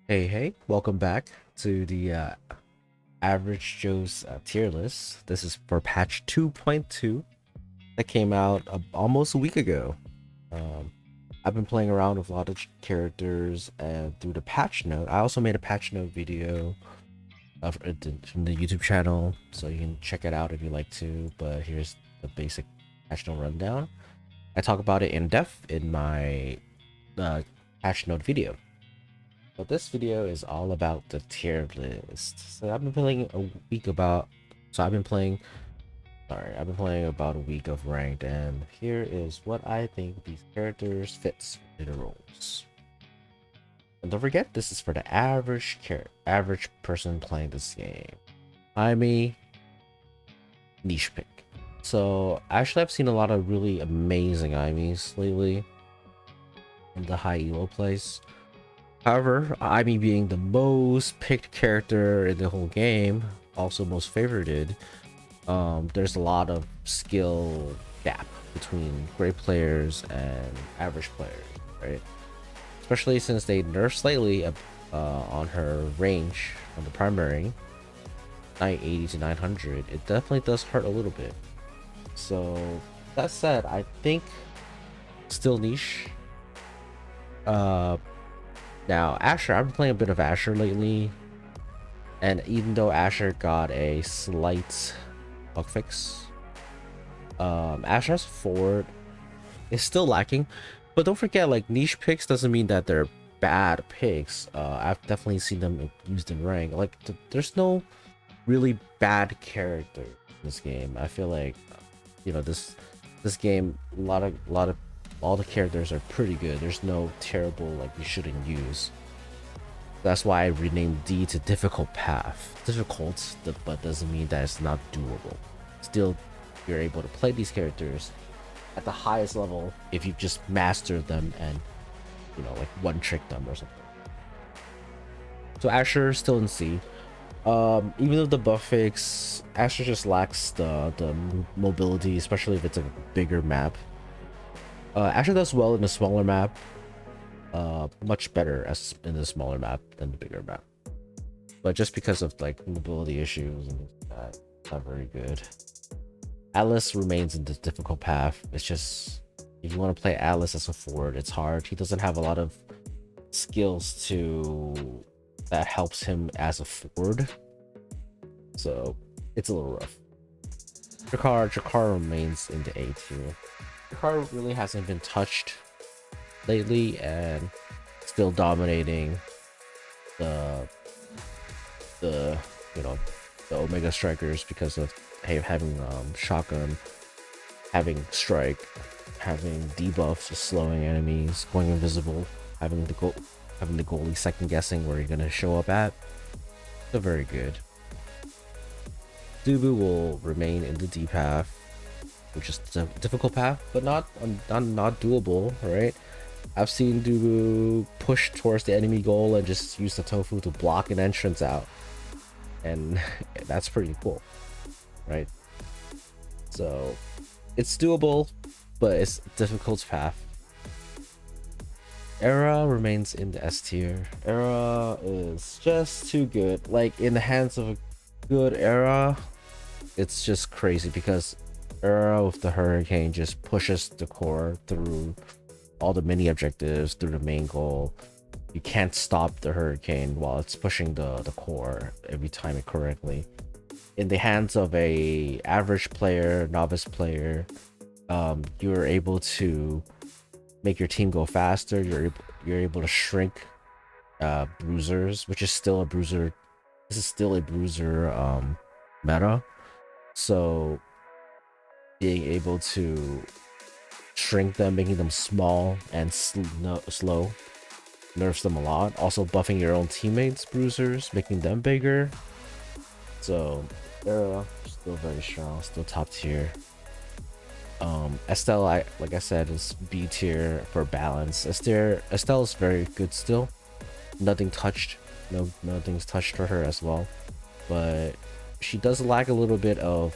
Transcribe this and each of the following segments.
Hey, welcome back to the Average Joe's tier list. This is for patch 2.2 that came out almost a week ago. Um, I've been playing around with a lot of characters and through the patch note. I also made a patch note video from the YouTube channel, so you can check it out if you like to. But here's the basic patch note rundown. I talk about it in depth in my patch note video. But this video is all about the tier list. So I've been playing a week about. So I've been playing. Sorry, I've been playing about a week of ranked, and here is what I think these characters fits in the roles. And don't forget, this is for the average person playing this game. I mean, niche pick. So actually, I've seen a lot of really amazing IMEs lately in the high elo place. However, Ivy being the most picked character in the whole game, also most favorited, there's a lot of skill gap between great players and average players, right? Especially since they nerfed slightly on her range on the primary, 980 to 900. It definitely does hurt a little bit. So that said, I think still niche. Now, Asher, I've been playing a bit of Asher lately, and even though Asher got a slight bug fix, Asher's forward is still lacking. But don't forget, like, niche picks doesn't mean that they're bad picks. I've definitely seen them used in rank. Like, there's no really bad character in this game. I feel like, this game, a lot of all the characters are pretty good. There's no terrible like you shouldn't use. That's why I renamed D to difficult path. Difficult, but doesn't mean that it's not doable. Still, you're able to play these characters at the highest level if you just master them and like one trick them or something. So Asher still in C. Even though the buff fix, Asher just lacks the mobility, especially if it's a bigger map. Asher does well in a smaller map, much better as in the smaller map than the bigger map. But just because of like mobility issues and that, it's not very good. Atlas remains in the difficult path. It's just if you want to play Atlas as a forward, it's hard. He doesn't have a lot of skills that helps him as a forward, so it's a little rough. Jakar remains in the A tier. Jakar really hasn't been touched lately and still dominating the the Omega strikers because of having shotgun, having strike, having debuff, just slowing enemies, going invisible, having the goalie second guessing where you're gonna show up at. They're very good. Dubu will remain in the D path, which is a difficult path, but not doable, right? I've seen Dubu push towards the enemy goal and just use the tofu to block an entrance out, and that's pretty cool, right? So it's doable, but it's a difficult path. Era remains in the S tier. Era is just too good. Like, in the hands of a good Era, it's just crazy because Era with the Hurricane just pushes the core through all the mini objectives, through the main goal. You can't stop the Hurricane while it's pushing the core every time it correctly. In the hands of a average player, novice player, you're able to make your team go faster. You're able to shrink bruisers, which is still a bruiser. This is still a bruiser meta. So being able to shrink them, making them small and slow, nerfs them a lot. Also buffing your own teammates' bruisers, making them bigger. So they're still very strong, still top tier. Estelle, like I said, is B tier for balance. Estelle is very good still. Nothing's touched touched for her as well, but she does lack a little bit of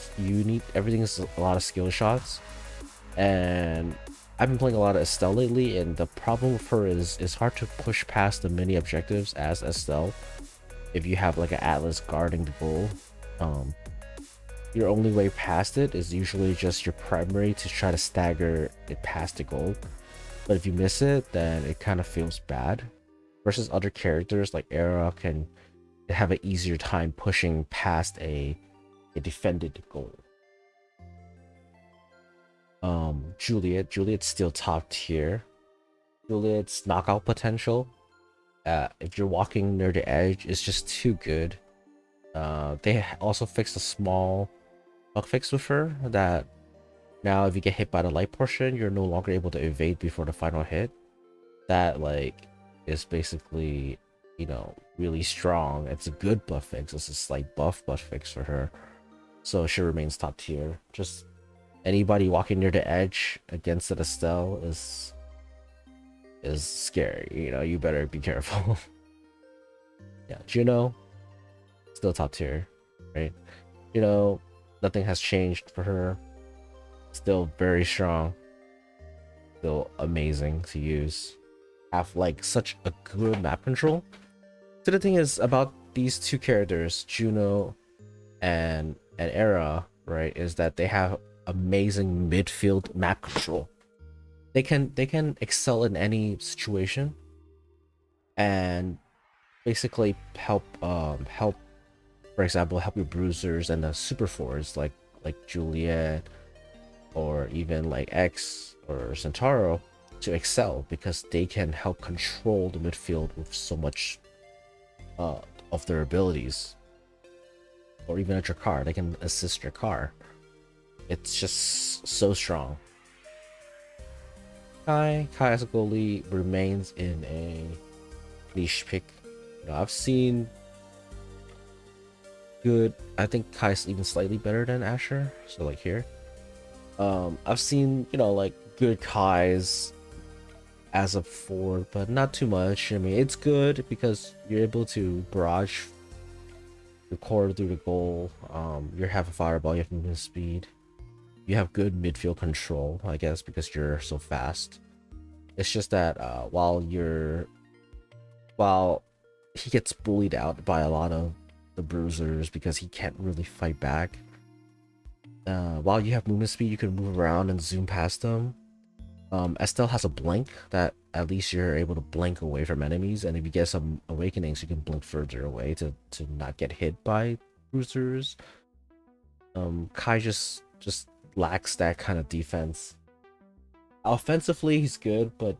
everything is a lot of skill shots, and I've been playing a lot of Estelle lately, and the problem with her is it's hard to push past the mini objectives as Estelle if you have like an Atlas guarding the goal. Um, your only way past it is usually just your primary to try to stagger it past the goal. But if you miss it, then it kind of feels bad. Versus other characters like Era can have an easier time pushing past a defended goal. Juliet's still top tier. Juliet's knockout potential, if you're walking near the edge, is just too good. They also fixed a small bug fix with her that now if you get hit by the light portion, you're no longer able to evade before the final hit. That like is basically, you know, really strong. It's a good buff fix. It's a slight buff fix for her. So she remains top tier. Just anybody walking near the edge against the Estelle is scary. You know, you better be careful. Yeah, Juno, still top tier, right? Juno, nothing has changed for her. Still very strong. Still amazing to use. Have like such a good map control. So the thing is about these two characters, Juno and Era, right, is that they have amazing midfield map control. They can excel in any situation and basically help for example help your bruisers and the super fours like Juliet or even like X or Centauro to excel because they can help control the midfield with so much of their abilities. Or even at your car, they can assist your car. It's just so strong. Kai as a goalie remains in a niche pick. You know, I've seen good. I think Kai's even slightly better than Asher. So like here, I've seen, you know, like good Kais as a forward, but not too much. I mean, it's good because you're able to barrage your core through the goal. You have a fireball, you have movement speed, you have good midfield control, I guess, because you're so fast. It's just that while he gets bullied out by a lot of the bruisers because he can't really fight back. While you have movement speed, you can move around and zoom past them. Estelle has a blink that at least you're able to blink away from enemies, and if you get some awakenings, you can blink further away to not get hit by bruisers. Kai just lacks that kind of defense. Offensively, he's good, but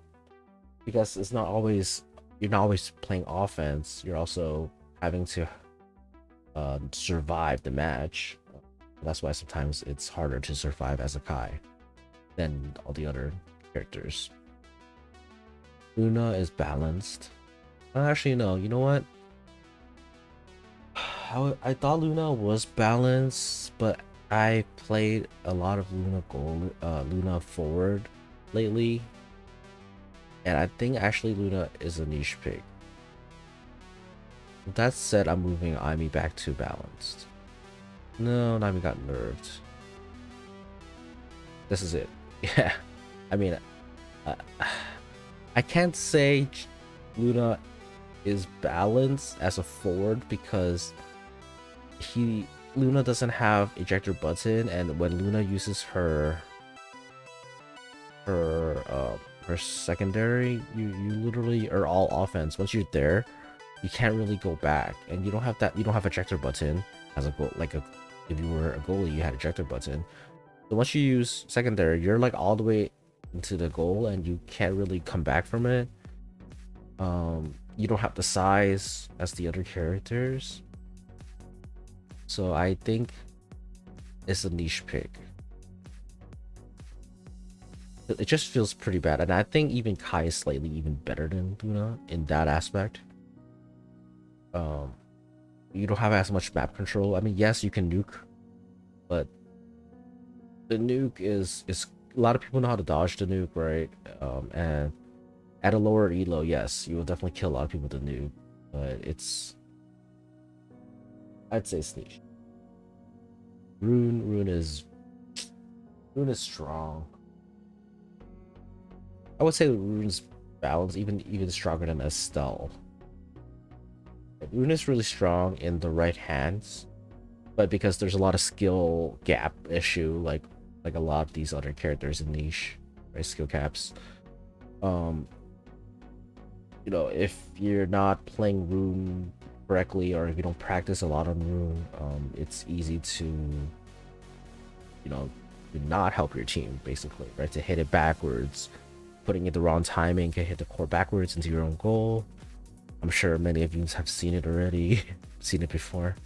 because it's not always you're not always playing offense, you're also having to survive the match. That's why sometimes it's harder to survive as a Kai than all the other characters. Luna is balanced. Actually, no. You know what? I thought Luna was balanced, but I played a lot of Luna forward lately, and I think actually Luna is a niche pick. With that said, I'm moving Aimi back to balanced. No, Aimi got nerfed. This is it. Yeah, I mean, I can't say Luna is balanced as a forward because Luna doesn't have ejector button, and when Luna uses her secondary, you literally are all offense. Once you're there, you can't really go back, and you don't have ejector button as a goal. Like if you were a goalie, you had ejector button. So once you use secondary, you're like all the way into the goal, and you can't really come back from it. You don't have the size as the other characters, so I think it's a niche pick. It just feels pretty bad, and I think even Kai is slightly even better than Luna in that aspect. You don't have as much map control. I mean, yes, you can nuke, but the nuke is a lot of people know how to dodge the nuke, right? And at a lower elo, yes, you will definitely kill a lot of people with the nuke, but I'd say it's niche. Rune is strong. I would say Rune's balance even stronger than Estelle. Rune is really strong in the right hands, but because there's a lot of skill gap issue, like a lot of these other characters in niche, right? Skill caps. Um, if you're not playing Rune correctly, or if you don't practice a lot on Rune, it's easy to, do not help your team, basically, right? To hit it backwards, putting it the wrong timing can hit the core backwards into your own goal. I'm sure many of you have seen it already, seen it before.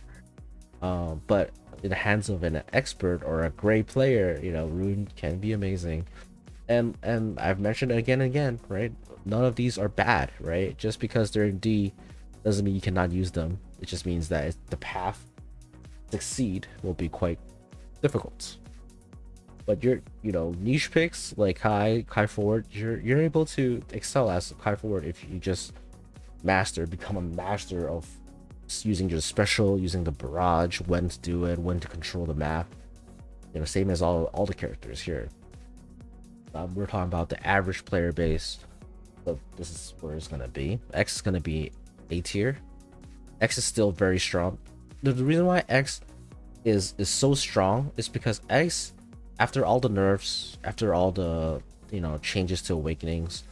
But in the hands of an expert or a great player, Rune can be amazing. And I've mentioned it again and again, right? None of these are bad, right? Just because they're in D doesn't mean you cannot use them. It just means that the path to succeed will be quite difficult. But your niche picks like Kai Forward, you're able to excel as Kai Forward if you just become a master of using your special, using the barrage, when to do it, when to control the map. Same as all the characters here. We're talking about the average player base, so this is where it's gonna be. X is gonna be A tier. X is still very strong. The reason why X is so strong is because X, after all the nerfs, after all the changes to awakenings,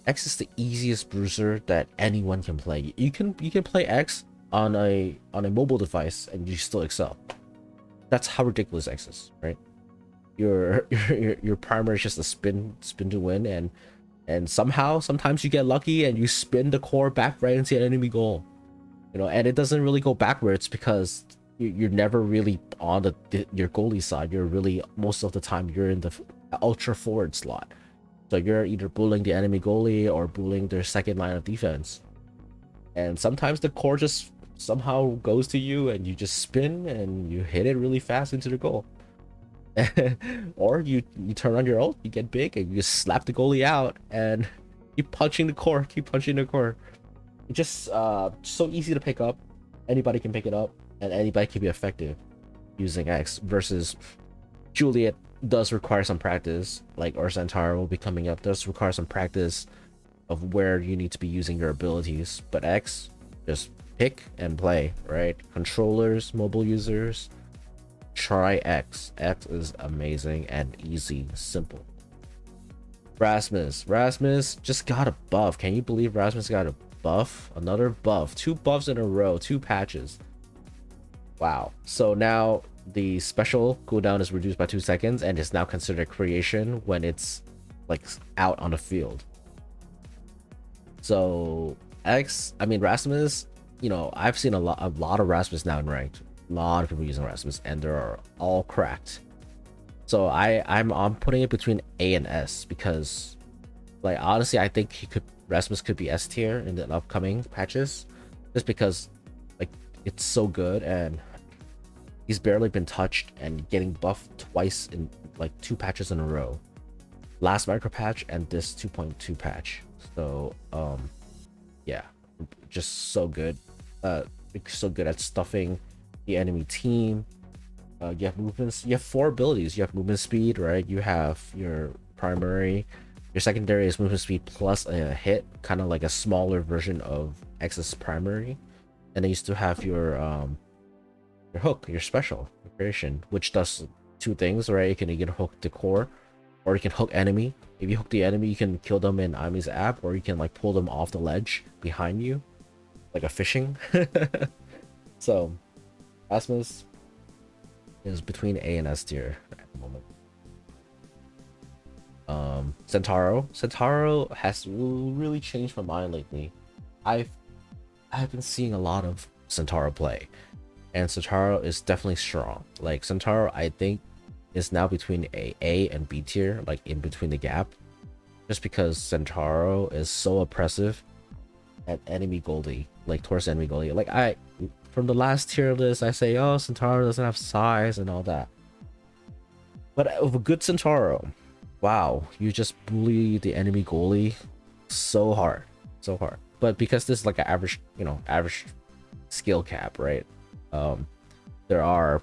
X is the easiest bruiser that anyone can play. You can play X on a mobile device and you still excel. That's how ridiculous X is, right? Your primary is just a spin to win, and sometimes you get lucky and you spin the core back right into an enemy goal. And it doesn't really go backwards because you're never really on your goalie side. You're really, most of the time, you're in the ultra forward slot. So you're either bullying the enemy goalie or bullying their second line of defense. And sometimes the core just somehow goes to you and you just spin and you hit it really fast into the goal. Or you turn on your ult, you get big, and you just slap the goalie out and keep punching the core. It's just so easy to pick up. Anybody can pick it up, and anybody can be effective using X. Versus Juliet does require some practice, or Centaur will be coming up, does require some practice of where you need to be using your abilities. But X, just pick and play, right? Controllers, mobile users, try X. X is amazing and easy, simple. Rasmus just got a buff. Can you believe Rasmus got a buff? Another buff. 2 buffs in a row, 2 patches. Wow. So now the special cooldown is reduced by 2 seconds and is now considered creation when it's out on the field. So Rasmus, I've seen a lot of Rasmus now in ranked. A lot of people using Rasmus, and they're all cracked. So I'm putting it between A and S because, honestly, I think Rasmus could be S tier in the upcoming patches, just because it's so good and he's barely been touched and getting buffed twice in 2 patches in a row. Last micro patch and this 2.2 patch. So yeah, just so good. So good at stuffing the enemy team. You have movements. You have 4 abilities. You have movement speed, right? You have your primary. Your secondary is movement speed plus a hit, kind of like a smaller version of X's primary. And then you still have your hook, your special, your creation, which does 2 things, right? You can either hook the core, or you can hook enemy. If you hook the enemy, you can kill them in Ami's app, or you can pull them off the ledge behind you, like a fishing. So Rasmus is between A and S tier at the moment. Centauro has really changed my mind lately. I've been seeing a lot of Centauro play, and Centauro is definitely strong. Centauro, I think, is now between A and B tier, in between the gap, just because Centauro is so oppressive at enemy goalie, towards enemy goalie. From the last tier list, I say, oh, Centauro doesn't have size and all that. But with a good Centauro, wow, you just bully the enemy goalie so hard. But because this is an average skill cap, right? There are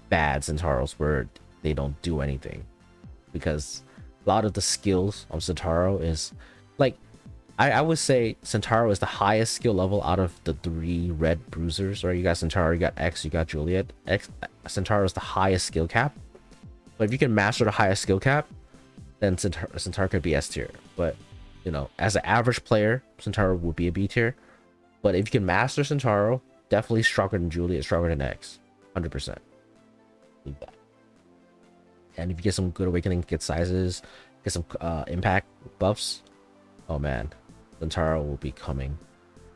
bad Centauros where they don't do anything because a lot of the skills of Centauro is like I would say Centauro is the highest skill level out of the 3 red bruisers, right? You got Centauro, you got X, you got Juliet. Centauro is the highest skill cap. But if you can master the highest skill cap, then Centauro could be S tier. But you know, as an average player, Centauro would be a B tier. But if you can master Centauro, definitely stronger than Juliet, stronger than X. 100%. Need that. And if you get some good awakening, get sizes, get some impact buffs, oh man, Centauro will be coming,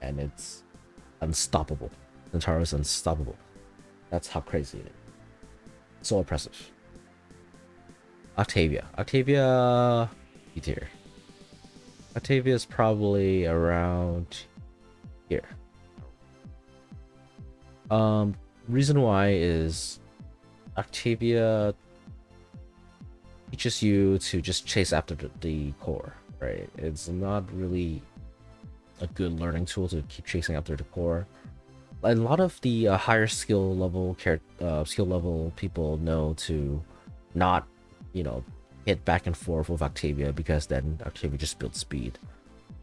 and it's unstoppable. Centauro is unstoppable. That's how crazy it is. So impressive. Octavia. Octavia B tier. Octavia is probably around here. Reason why is Octavia teaches you to just chase after the core, right? It's not really a good learning tool to keep chasing after the core. A lot of the higher skill level people know to not, you know, hit back and forth with Octavia, because then Octavia just builds speed.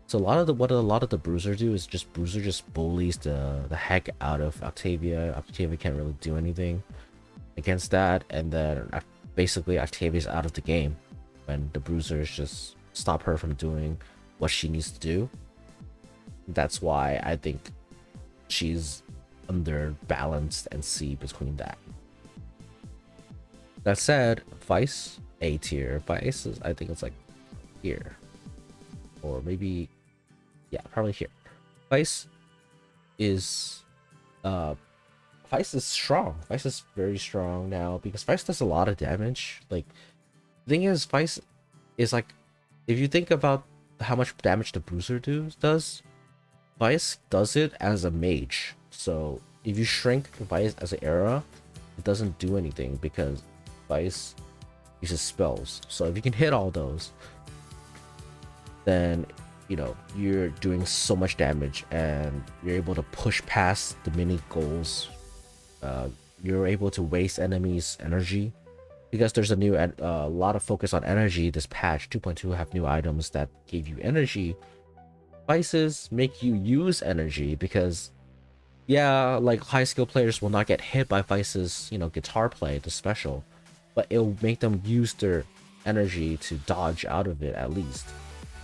So what a lot of the bruiser do is bruiser just bullies the heck out of Octavia. Octavia can't really do anything against that, and then basically Octavia's out of the game when the bruisers just stop her from doing what she needs to do. That's why I think she's underbalanced and C between that. That said, Vice A tier. Vice is, I think it's like here, or maybe, yeah, probably here. Vice is strong. Vice is very strong now because Vice does a lot of damage. Like, the thing is, Vice is like, if you think about how much damage the bruiser does, Vice does it as a mage. So if you shrink Vice as an era, it doesn't do anything because Vice uses spells. So if you can hit all those, then you know you're doing so much damage and you're able to push past the mini goals. You're able to waste enemies' energy because there's a new lot of focus on energy. This patch 2.2 have new items that give you energy. Vices make you use energy because, yeah, like high skill players will not get hit by Vice's, you know, guitar play, the special, but it'll make them use their energy to dodge out of it at least.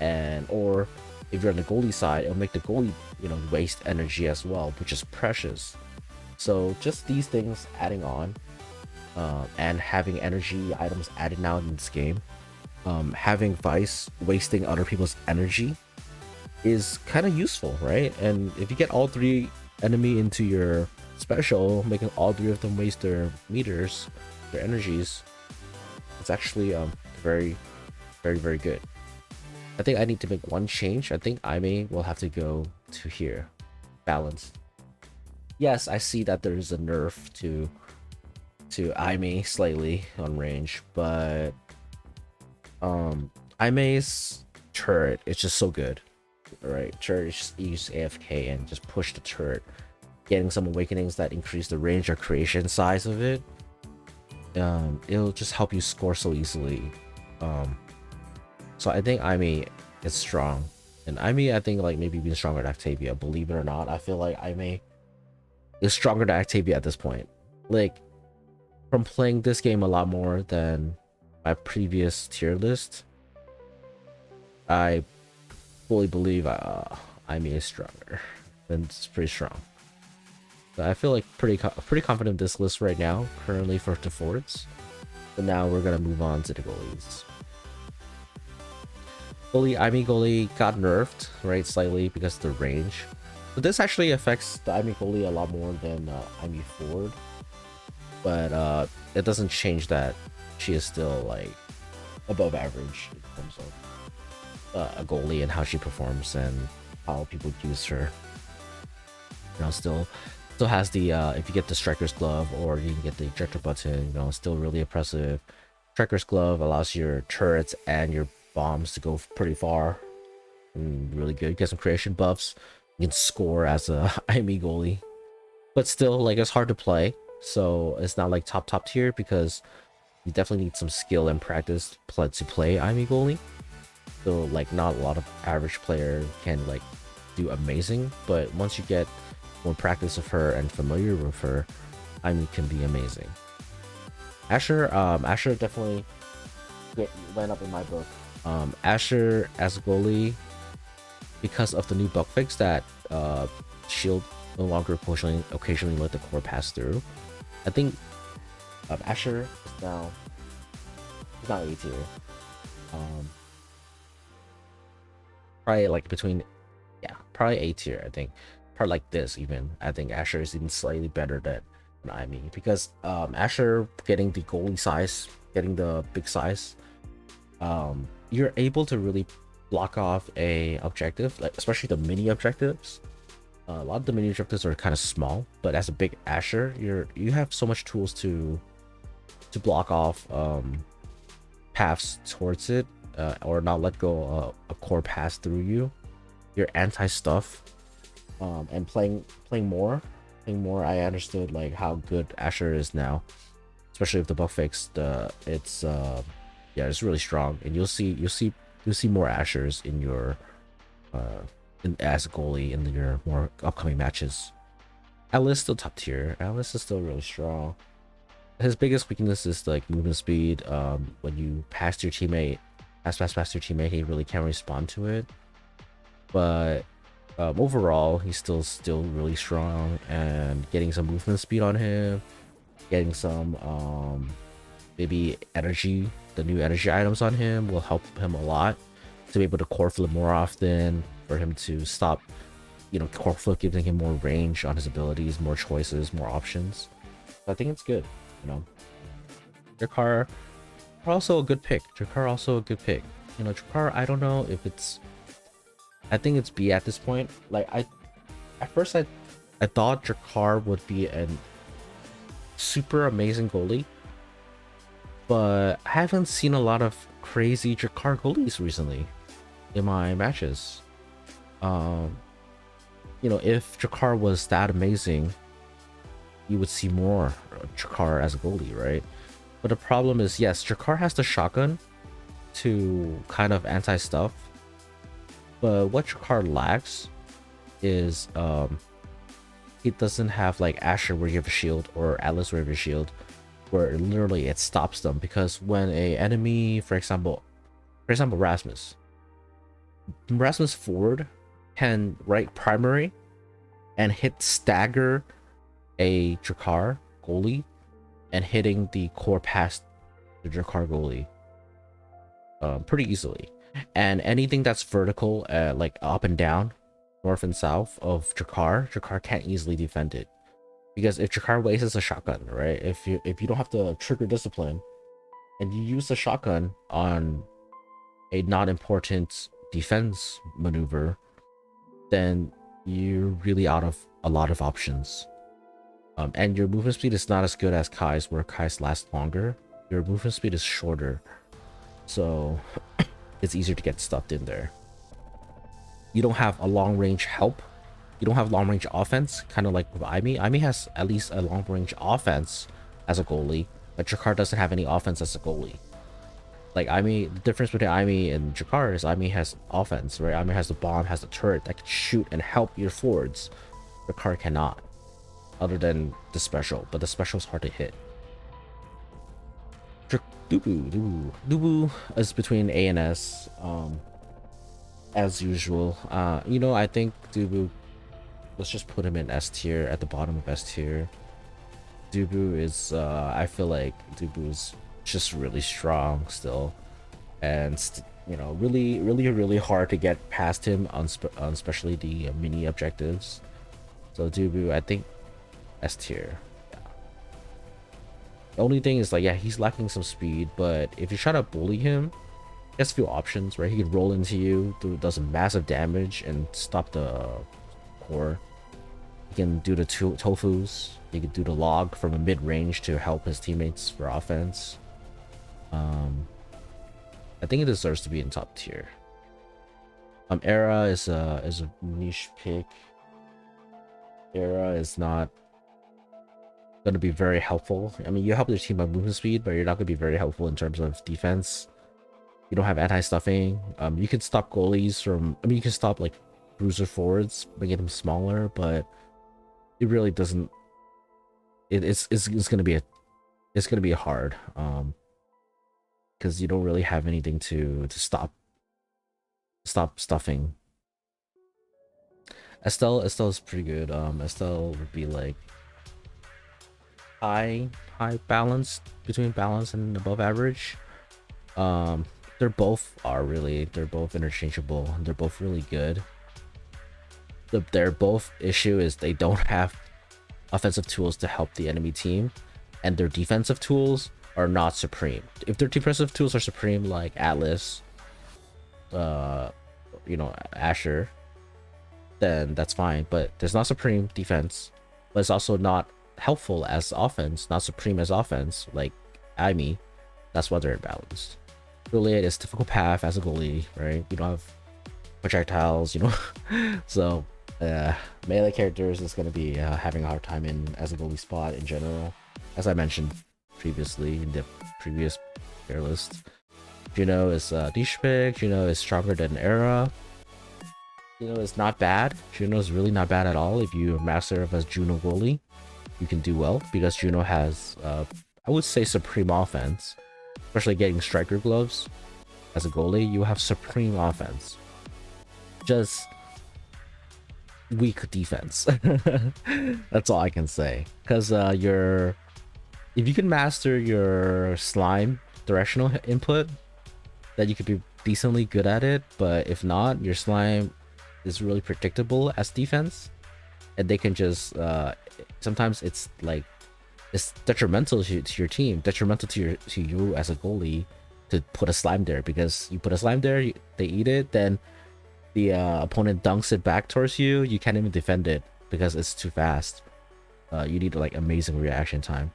And or if you're on the goalie side, it'll make the goalie, you know, waste energy as well, which is precious. So just these things adding on, and having energy items added now in this game, having Vice wasting other people's energy is kind of useful, right? And if you get all 3 enemy into your special, making all 3 of them waste their meters, their energies, it's actually very, very, very good. I think I need to make one change. I think Aimee will have to go to here. Balance. Yes, I see that there's a nerf to Aimee slightly on range, but Aimee's turret is just so good. Right, turret is just use AFK and just push the turret, getting some awakenings that increase the range or creation size of it. It'll just help you score so easily. So I think Aimee is strong, and Aimee, I think, like, maybe being stronger than Octavia. Believe it or not, I feel like Aimee is stronger than Octavia at this point. Like, from playing this game a lot more than my tier list, I fully believe Aimee is stronger, and it's pretty strong. So I feel like pretty confident in this list right now, currently for the forwards. But now we're gonna move on to the goalies. Aimee goalie got nerfed, right, slightly because of the range. So this actually affects the Aimee goalie a lot more than Aimee forward, but it doesn't change that she is still like above average in terms of a goalie and how she performs and how people use her. You know, still has the if you get the striker's glove or you can get the ejector button, you know, still really impressive. Striker's glove allows your turrets and your bombs to go pretty far, and really good. Get some creation buffs. You can score as a Aimee goalie, but still, like, it's hard to play, so it's not like top tier because You definitely need some skill and practice to play Amy Goalie. So like not a lot of average player can like do amazing, but once you get more practice of her and familiar with her, Amy can be amazing. Asher definitely went up in my book. Asher as a goalie, because of the new bug fix that shield no longer occasionally let the core pass through. I think Asher is now he's not A tier. Probably like between, yeah, probably A tier. I think probably like this even. I think Asher is even slightly better than Amy because Asher getting the goalie size, getting the big size, you're able to really block off a objective, like especially the mini objectives. A lot of the mini objectives are kind of small, but as a big Asher, you have so much tools to block off paths towards it, or not let go a core pass through you. You're anti stuff, and playing more. I understood like how good Asher is now, especially with the bug fix. It's yeah, it's really strong, and you'll see more Ashers in your as a goalie in your more upcoming matches. Alice still top tier. Alice is still really strong. His biggest weakness is like movement speed. When you pass your teammate, pass your teammate, he really can't respond to it. But overall, he's still really strong, and getting some movement speed on him, getting some maybe energy, the new energy items on him will help him a lot to be able to core flip more often, for him to stop, core flip giving him more range on his abilities, more choices, more options. So I think it's good, Jakar also a good pick. Jakar, I don't know if it's, I think it's B at this point. Like at first I thought Jakar would be a super amazing goalie, but I haven't seen a lot of crazy Jakar goalies recently in my matches. If Jakar was that amazing, you would see more Jakar as a goalie, right? But the problem is, yes, Jakar has the shotgun to kind of anti-stuff, but what Jakar lacks is it doesn't have like Asher where you have a shield, or Atlas where you have a shield, where literally it stops them. Because when a enemy, for example Rasmus forward can right primary and hit stagger a Jakar goalie and hitting the core past the Jakar goalie pretty easily. And anything that's vertical, like up and down, north and south of Jakar can't easily defend it. Because if Jakar wastes a shotgun, right? If you don't have the trigger discipline and you use the shotgun on a not important defense maneuver, then you're really out of a lot of options. And your movement speed is not as good as Kai's, where Kai's lasts longer. Your movement speed is shorter, so it's easier to get stuffed in there. You don't have a long range help. You don't have long range offense, kind of like with Amy. Amy has at least a long range offense as a goalie, but Jakar doesn't have any offense as a goalie. Like Amy, the difference between Amy and Jakar is Amy has offense, right? Amy has the bomb, has the turret that can shoot and help your forwards. Jakar cannot, other than the special, but the special is hard to hit. Dubu is between A and S, as usual. I think Dubu, let's just put him in S tier, at the bottom of S tier. Dubu is, I feel like Dubu is just really strong still, and really hard to get past him on especially the mini objectives. So Dubu, I think S tier. Yeah. The only thing is, like, yeah, he's lacking some speed, but if you try to bully him, he has a few options, right? He can roll into you, does massive damage and stop the core. He can do the tofus. He can do the log from a mid range to help his teammates for offense. I think it deserves to be in top tier. Era is a niche pick. Era is not going to be very helpful. I mean, you help your team by movement speed, but you're not going to be very helpful in terms of defense. You don't have anti-stuffing. You can stop goalies from. I mean, you can stop like bruiser forwards, making them smaller, but it really doesn't. It's gonna be hard. Because you don't really have anything to stop stuffing. Estelle is pretty good. Estelle would be like high balance, between balance and above average. They're both interchangeable. They're both really good. Their both issue is they don't have offensive tools to help the enemy team, and their defensive tools are not supreme. If their defensive tools are supreme, like Atlas, Asher, then that's fine. But there's not supreme defense, but it's also not helpful as offense, not supreme as offense, like Amy. That's why they're imbalanced. Really, it is difficult path as a goalie, right? You don't have projectiles, so melee characters is going to be having a hard time as a goalie spot in general, as I mentioned previously in the previous tier list. Juno is niche pick. Juno is stronger than Era. Juno is not bad. Juno is really not bad at all. If you master of as Juno goalie, you can do well, because Juno has I would say supreme offense, especially getting striker gloves. As a goalie, you have supreme offense, just weak defense. That's all I can say, because if you can master your slime directional input, then you could be decently good at it. But if not, your slime is really predictable as defense, and they can just sometimes it's detrimental to your team, detrimental to you as a goalie, to put a slime there, because you put a slime there, they eat it, then the opponent dunks it back towards you. You can't even defend it because it's too fast. You need like amazing reaction time.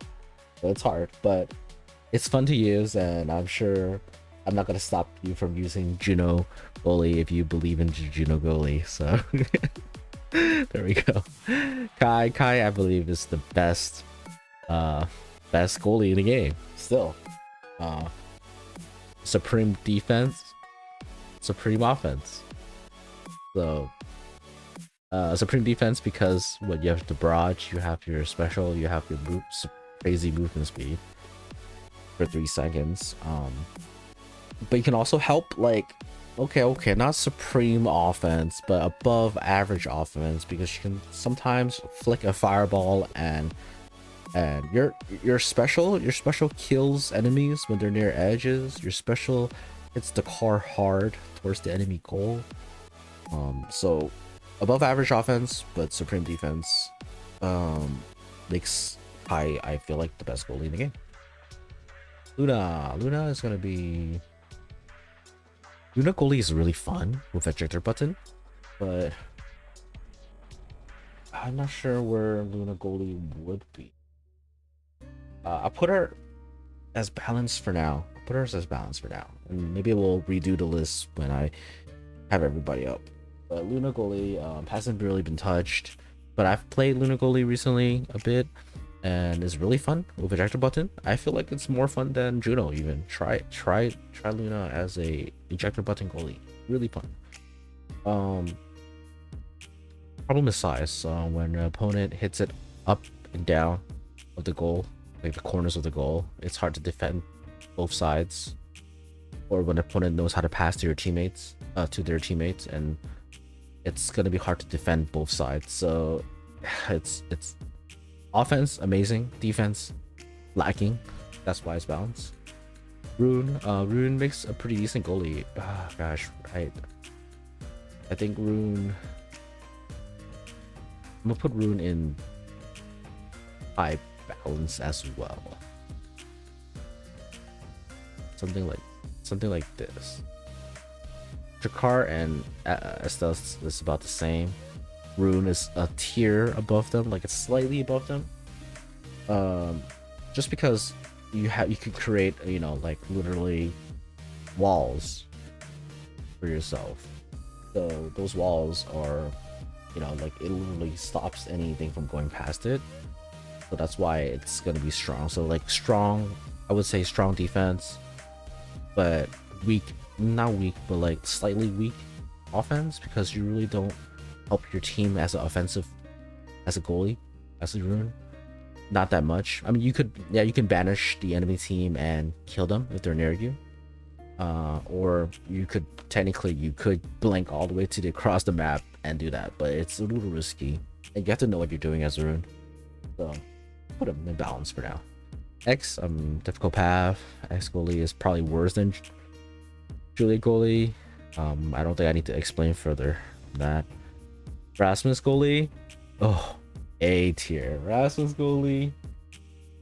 So it's hard, but it's fun to use, and I'm sure I'm not gonna stop you from using Juno goalie if you believe in Juno goalie. So there we go. Kai, I believe, is the best goalie in the game still. Supreme defense, supreme offense. So supreme defense because what you have the barrage, you have your special, you have your crazy movement speed for 3 seconds. But you can also help, like, okay, not supreme offense, but above average offense, because you can sometimes flick a fireball and your special kills enemies when they're near edges. Your special hits the car hard towards the enemy goal. So above average offense but supreme defense makes I feel like the best goalie in the game. Luna is gonna be Luna goalie is really fun with ejector button, but I'm not sure where Luna goalie would be. I'll put her as balanced for now. And maybe we'll redo the list when I have everybody up. But Luna goalie hasn't really been touched, but I've played Luna goalie recently a bit, and it's really fun with ejector button. I feel like it's more fun than Juno even. Try Luna as a ejector button goalie. Really fun. Problem is size. When an opponent hits it up and down of the goal, like the corners of the goal, it's hard to defend both sides. Or when an opponent knows how to pass to their teammates, and it's gonna be hard to defend both sides. So it's offense amazing, defense lacking. That's why it's balanced. Rune makes a pretty decent goalie. Gosh, I think Rune. I'm gonna put Rune in high balance as well. Something like this. Jakar and Estelle is about the same. Rune is a tier above them, like it's slightly above them. Just because you can create, like literally walls for yourself. So those walls are, like it literally stops anything from going past it. so that's why it's gonna be strong. So like strong, I would say strong defense, but weak, not weak, but like slightly weak offense, because you really don't help your team as an offensive, as a goalie, as a rune. Not that much. I mean, you could, yeah, you can banish the enemy team and kill them if they're near you. Or you could technically, you could blink all the way to the across the map and do that, but it's a little risky, and you have to know what you're doing as a rune. So put them in balance for now. X, difficult path. X goalie is probably worse than Juliet goalie. I don't think I need to explain further that. Rasmus goalie, oh, A tier. Rasmus goalie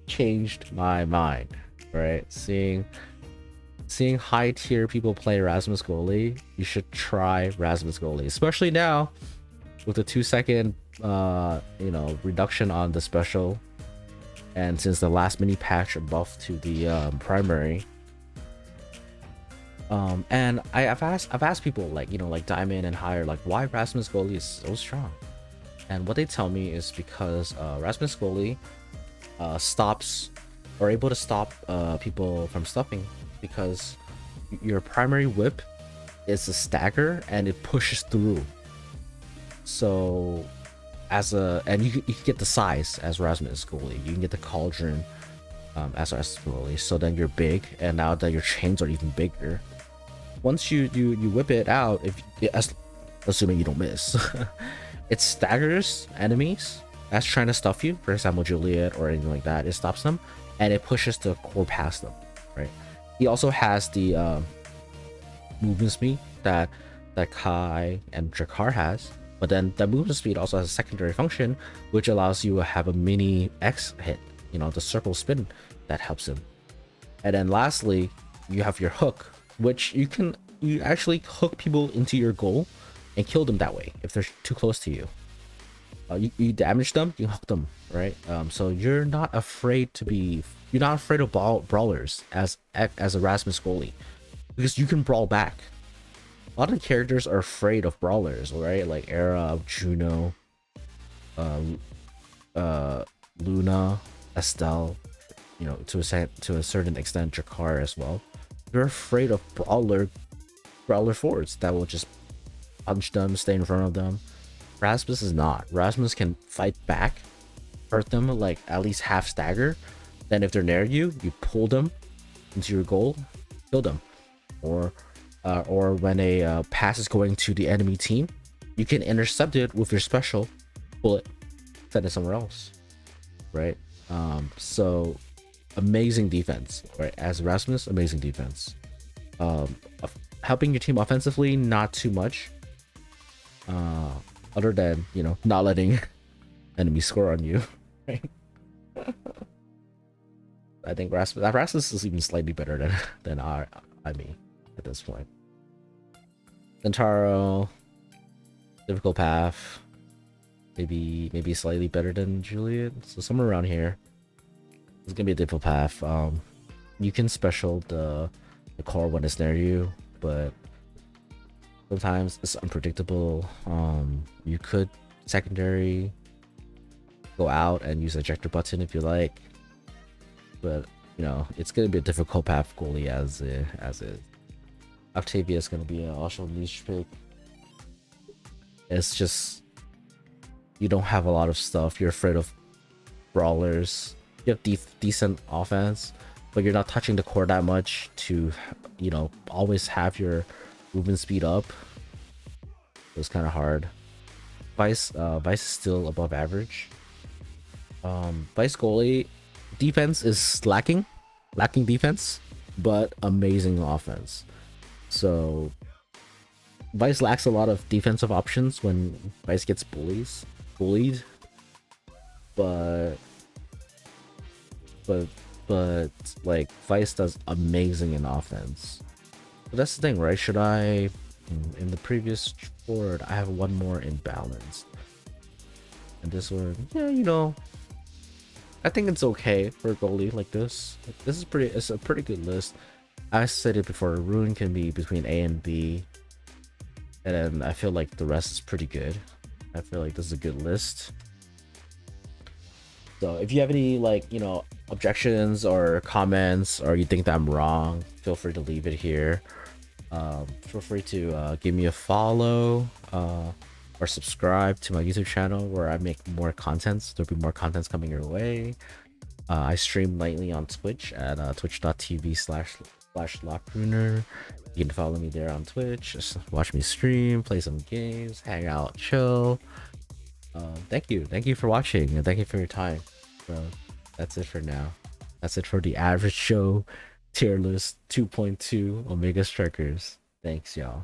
changed my mind. Right, seeing high tier people play Rasmus goalie, you should try Rasmus goalie, especially now with the 2-second reduction on the special, and since the last mini patch buff to the primary. And I've asked people like, like Diamond and higher, like why Rasmus goalie is so strong, and what they tell me is because Rasmus goalie stops, or able to stop people from stuffing, because your primary whip is a stagger and it pushes through. So and you can get the size as Rasmus goalie, you can get the cauldron as Rasmus goalie, so then you're big, and now that your chains are even bigger, once you whip it out, assuming you don't miss, it staggers enemies that's trying to stuff you, for example Juliet or anything like that. It stops them and it pushes the core past them, right? He also has the movement speed that Kai and Drakkar has, but then the movement speed also has a secondary function which allows you to have a mini X hit, the circle spin that helps him. And then lastly, you have your hook, which you actually hook people into your goal and kill them that way if they're too close to you. You damage them, you hook them, right? So you're not afraid of brawlers as a Rasmus goalie, because you can brawl back. A lot of characters are afraid of brawlers, right? Like Era, Juno, Luna, Estelle, to a certain extent Drakkar as well. They're afraid of brawler forwards that will just punch them, stay in front of them. Rasmus is not. Rasmus can fight back, hurt them like at least half stagger. Then if they're near you, you pull them into your goal, kill them. Or when a pass is going to the enemy team, you can intercept it with your special, pull it, send it somewhere else, right? So amazing defense, right? As Rasmus, amazing defense. Helping your team offensively, not too much. Other than, not letting enemies score on you, right? I think Rasmus is even slightly better than I mean at this point. Kentaro, difficult path, maybe slightly better than Juliet, so somewhere around here. It's gonna be a difficult path. You can special the core when it's near you, but sometimes it's unpredictable. You could secondary go out and use ejector button if you like, but it's gonna be a difficult path goalie as is. Octavia is gonna be an also niche pick. It's just you don't have a lot of stuff. You're afraid of brawlers. You have decent offense, but you're not touching the core that much to always have your movement speed up. It was kind of hard. Vice is still above average. Vice goalie defense is lacking defense, but amazing offense. So Vice lacks a lot of defensive options when Vice gets bullied, but like Vice does amazing in offense. But that's the thing, right? Should I, in the previous board, I have one more in balance, and this one, I think it's okay for a goalie like this. It's a pretty good list. I said it before, Rune can be between A and B, and then I feel like the rest is pretty good. I feel like this is a good list. So if you have any like, you know, objections or comments, or you think that I'm wrong, feel free to leave it here. Feel free to give me a follow or subscribe to my YouTube channel where I make more contents. There'll be more contents coming your way. I stream nightly on Twitch at twitch.tv/slash Lockruner. You can follow me there on Twitch. Just watch me stream, play some games, hang out, chill. Thank you for watching, and thank you for your time. So that's it for now. That's it for the average show tier list 2.2 Omega Strikers. Thanks, y'all.